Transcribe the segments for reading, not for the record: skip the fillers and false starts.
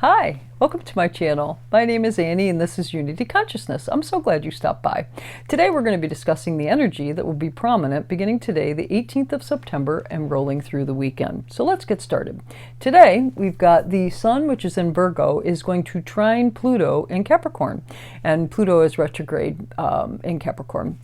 Hi, welcome to my channel. My name is Annie and this is Unity Consciousness. I'm so glad you stopped by. Today we're going to be discussing the energy that will be prominent beginning today, the 18th of September, and rolling through the weekend. So let's get started. Today we've got the Sun, which is in Virgo, is going to trine Pluto in Capricorn, and Pluto is retrograde in Capricorn.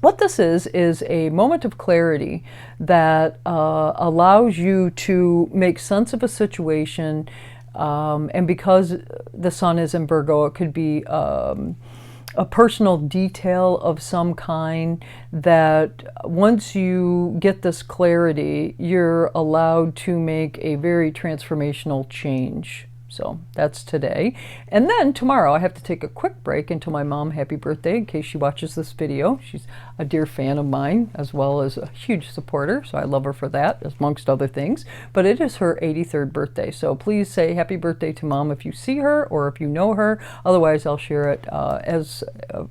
What this is a moment of clarity that allows you to make sense of a situation. And because the Sun is in Virgo, it could be a personal detail of some kind that once you get this clarity, you're allowed to make a very transformational change. So that's today. And then tomorrow I have to take a quick break and tell my mom happy birthday in case she watches this video. She's a dear fan of mine as well as a huge supporter, so I love her for that amongst other things. But it is her 83rd birthday, so please say happy birthday to Mom if you see her or if you know her. Otherwise I'll share it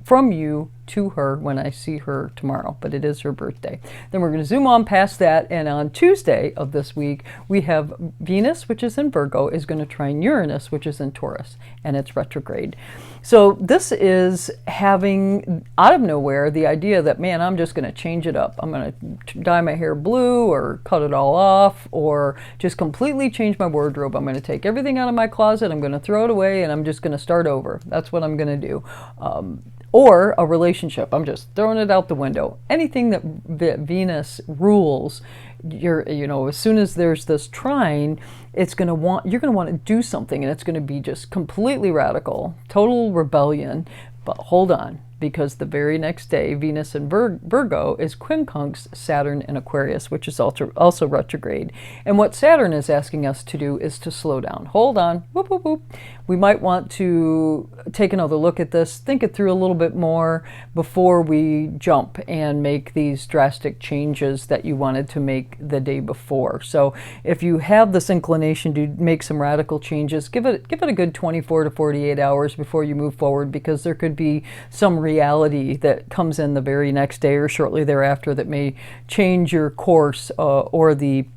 from you to her when I see her tomorrow, but it is her birthday. Then we're going to zoom on past that, and on Tuesday of this week we have Venus, which is in Virgo, is going to trine Uranus, which is in Taurus, and it's retrograde. So this is having out of nowhere the idea that, man, I'm just going to change it up. I'm going to dye my hair blue or cut it all off or just completely change my wardrobe. I'm going to take everything out of my closet, I'm going to throw it away, and I'm just going to start over. That's what I'm going to do. Or a relationship, I'm just throwing it out the window. Anything that Venus rules, as soon as there's this trine, you're going to want to do something, and it's going to be just completely radical, total rebellion. But hold on, because the very next day, Venus in Virgo is quincunx Saturn in Aquarius, which is also retrograde. And what Saturn is asking us to do is to slow down. Hold on. Whoop, whoop, whoop. We might want to take another look at this, think it through a little bit more before we jump and make these drastic changes that you wanted to make the day before. So if you have this inclination to make some radical changes, give it a good 24 to 48 hours before you move forward, because there could be some reality that comes in the very next day or shortly thereafter that may change your course, or the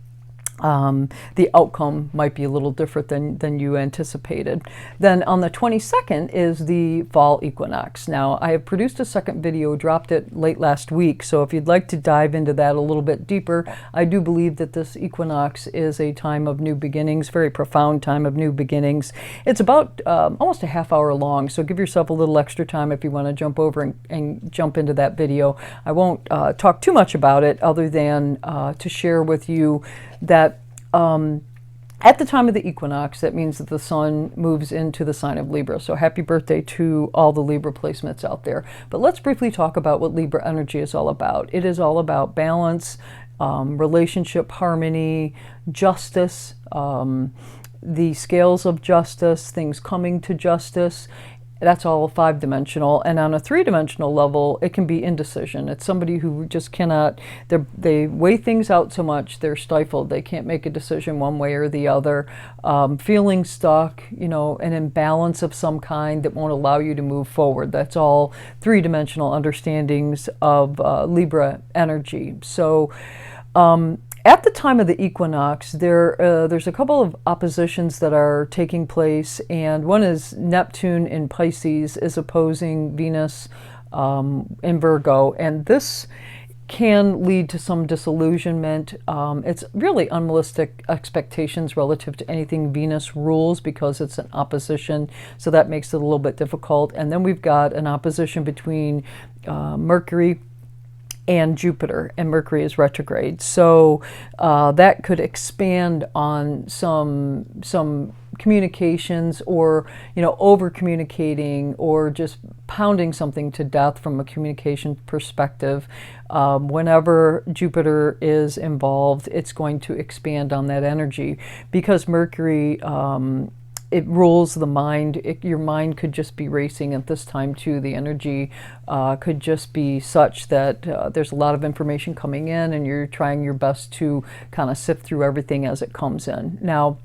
outcome might be a little different than you anticipated. Then on the 22nd is the fall equinox. Now, I have produced a second video, dropped it late last week, so if you'd like to dive into that a little bit deeper, I do believe that this equinox is a time of new beginnings, very profound time of new beginnings. It's about almost a half hour long, so give yourself a little extra time if you want to jump over and jump into that video. I won't talk too much about it other than to share with you that at the time of the equinox, that means that the Sun moves into the sign of Libra. So happy birthday to all the Libra placements out there. But let's briefly talk about what Libra energy is all about. It is all about balance, relationship harmony, justice, the scales of justice, things coming to justice. That's all five-dimensional. And on a three-dimensional level, it can be indecision. It's somebody who just cannot, they weigh things out so much, they're stifled. They can't make a decision one way or the other. Feeling stuck, an imbalance of some kind that won't allow you to move forward. That's all three-dimensional understandings of Libra energy. So, at the time of the equinox, there's a couple of oppositions that are taking place, and one is Neptune in Pisces is opposing Venus in Virgo, and this can lead to some disillusionment. It's really unrealistic expectations relative to anything Venus rules because it's an opposition, so that makes it a little bit difficult. And then we've got an opposition between Mercury and Jupiter, and Mercury is retrograde. So that could expand on some communications, or over communicating, or just pounding something to death from a communication perspective. Whenever Jupiter is involved, it's going to expand on that energy, because Mercury it rules the mind. Your mind could just be racing at this time too. The energy could just be such that there's a lot of information coming in, and you're trying your best to kind of sift through everything as it comes in. Now,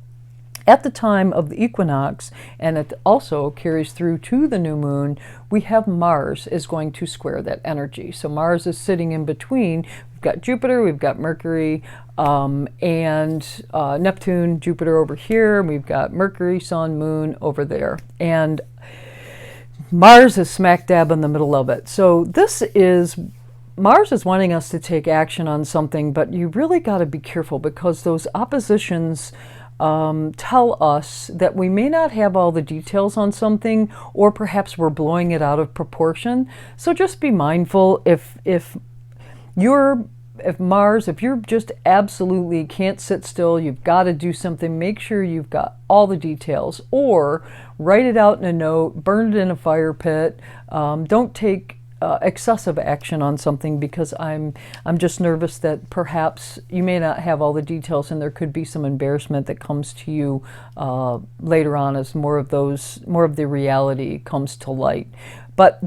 At the time of the equinox, and it also carries through to the new moon, we have Mars is going to square that energy. So Mars is sitting in between. We've got Jupiter, we've got Mercury, and Neptune, Jupiter over here. We've got Mercury, Sun, Moon over there. And Mars is smack dab in the middle of it. So Mars is wanting us to take action on something, but you really got to be careful because those oppositions tell us that we may not have all the details on something, or perhaps we're blowing it out of proportion. So just be mindful if Mars, if you're just absolutely can't sit still, you've got to do something, make sure you've got all the details, or write it out in a note, burn it in a fire pit. Don't take excessive action on something, because I'm just nervous that perhaps you may not have all the details and there could be some embarrassment that comes to you later on as more of the reality comes to light. But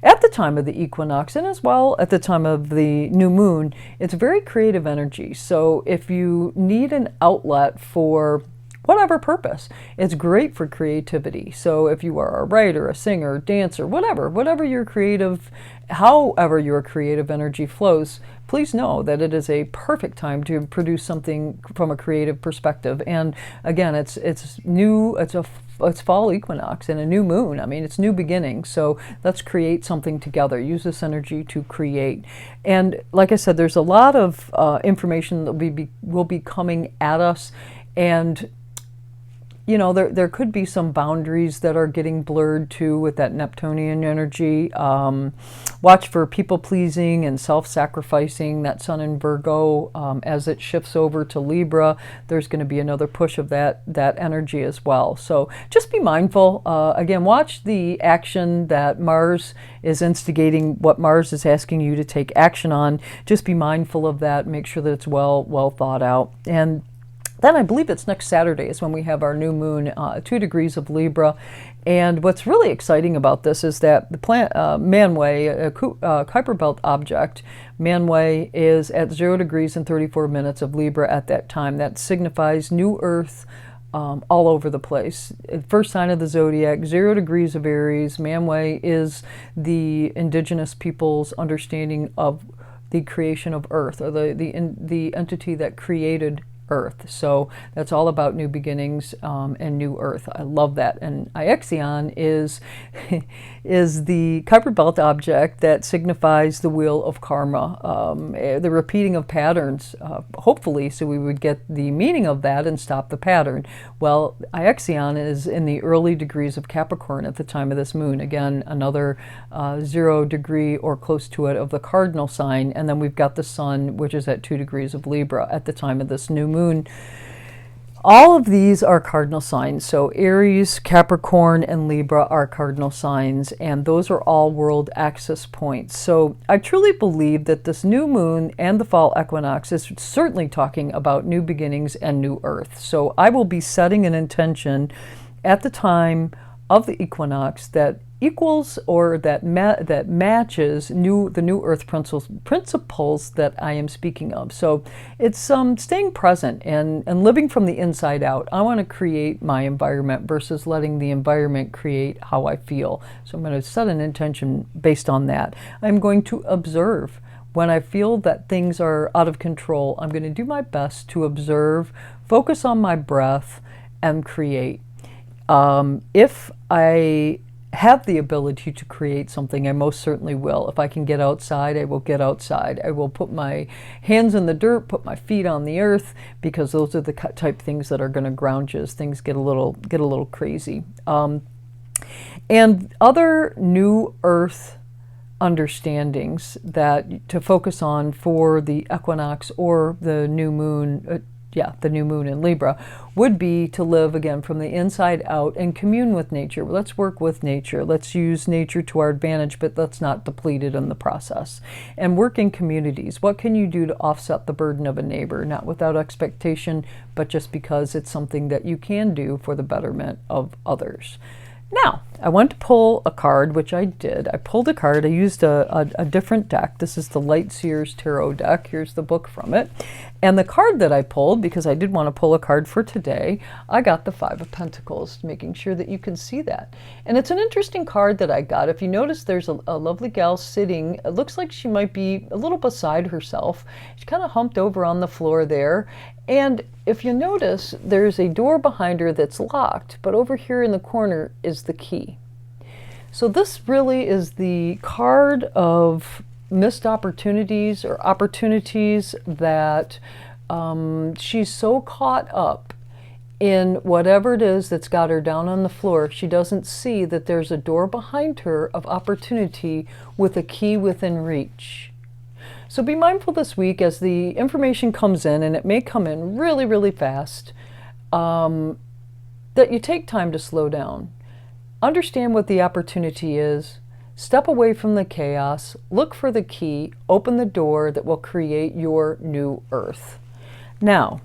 at the time of the equinox, and as well at the time of the new moon, it's very creative energy. So if you need an outlet for whatever purpose, it's great for creativity. So if you are a writer, a singer, dancer, whatever your creative, however your creative energy flows, please know that it is a perfect time to produce something from a creative perspective. And again, it's fall equinox and a new moon. I mean, it's new beginnings. So let's create something together. Use this energy to create. And like I said, there's a lot of information that will be coming at us, and you know, there could be some boundaries that are getting blurred too with that Neptunian energy. Watch for people-pleasing and self-sacrificing. That Sun in Virgo, as it shifts over to Libra, there's going to be another push of that energy as well. So just be mindful. Again, watch the action that Mars is instigating, what Mars is asking you to take action on. Just be mindful of that. Make sure that it's well thought out. And then I believe it's next Saturday is when we have our new moon, 2 degrees of Libra. And what's really exciting about this is that the planet Manway, a Kuiper Belt object, Manway is at 0 degrees and 34 minutes of Libra at that time. That signifies new Earth all over the place. First sign of the zodiac, 0 degrees of Aries. Manway is the indigenous people's understanding of the creation of Earth, or the entity that created Earth. So that's all about new beginnings and new Earth. I love that. And Ixion is the Kuiper Belt object that signifies the wheel of karma, the repeating of patterns, hopefully, so we would get the meaning of that and stop the pattern. Well, Ixion is in the early degrees of Capricorn at the time of this moon. Again, another 0 degree or close to it of the cardinal sign. And then we've got the Sun, which is at 2 degrees of Libra at the time of this new moon. All of these are cardinal signs. So Aries, Capricorn, and Libra are cardinal signs, and those are all world axis points. So I truly believe that this new moon and the fall equinox is certainly talking about new beginnings and new Earth. So I will be setting an intention at the time of the equinox that equals or that matches the new Earth principles that I am speaking of. So it's staying present and living from the inside out. I want to create my environment versus letting the environment create how I feel. So I'm going to set an intention based on that. I'm going to observe. When I feel that things are out of control, I'm going to do my best to observe, focus on my breath, and create. If I have the ability to create something, I most certainly will. If I can get outside, I will get outside. I will put my hands in the dirt, put my feet on the earth, because those are the type things that are going to ground you as things get a little crazy. And other new Earth understandings that to focus on for the equinox or the new moon, the new moon in Libra, would be to live again from the inside out and commune with nature. Let's work with nature. Let's use nature to our advantage, but let's not deplete it in the process. And work in communities. What can you do to offset the burden of a neighbor? Not without expectation, but just because it's something that you can do for the betterment of others. Now, I went to pull a card, which I did. I pulled a card. I used a different deck. This is the Light Seers Tarot deck. Here's the book from it. And the card that I pulled, because I did want to pull a card for today, I got the Five of Pentacles, making sure that you can see that. And it's an interesting card that I got. If you notice, there's a lovely gal sitting. It looks like she might be a little beside herself. She's kind of humped over on the floor there. And if you notice, there's a door behind her that's locked, but over here in the corner is the key. So this really is the card of missed opportunities, or opportunities that she's so caught up in whatever it is that's got her down on the floor, she doesn't see that there's a door behind her of opportunity with a key within reach. So be mindful this week as the information comes in, and it may come in really, really fast, that you take time to slow down. Understand what the opportunity is, step away from the chaos, look for the key, open the door that will create your new earth. Now,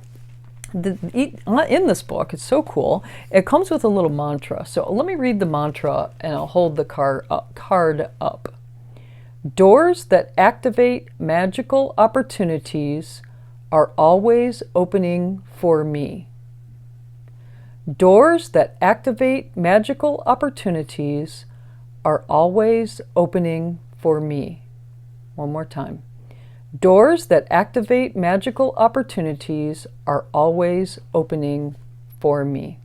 in this book, it's so cool, it comes with a little mantra. So let me read the mantra and I'll hold the card up. Doors that activate magical opportunities are always opening for me. Doors that activate magical opportunities are always opening for me. One more time. Doors that activate magical opportunities are always opening for me.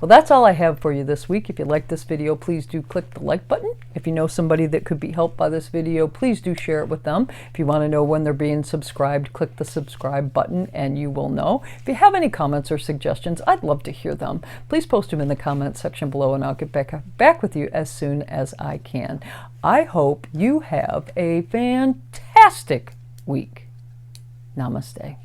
Well, that's all I have for you this week. If you like this video, please do click the like button. If you know somebody that could be helped by this video, please do share it with them. If you want to know when they're being subscribed, click the subscribe button and you will know. If you have any comments or suggestions, I'd love to hear them. Please post them in the comments section below and I'll get back with you as soon as I can. I hope you have a fantastic week. Namaste.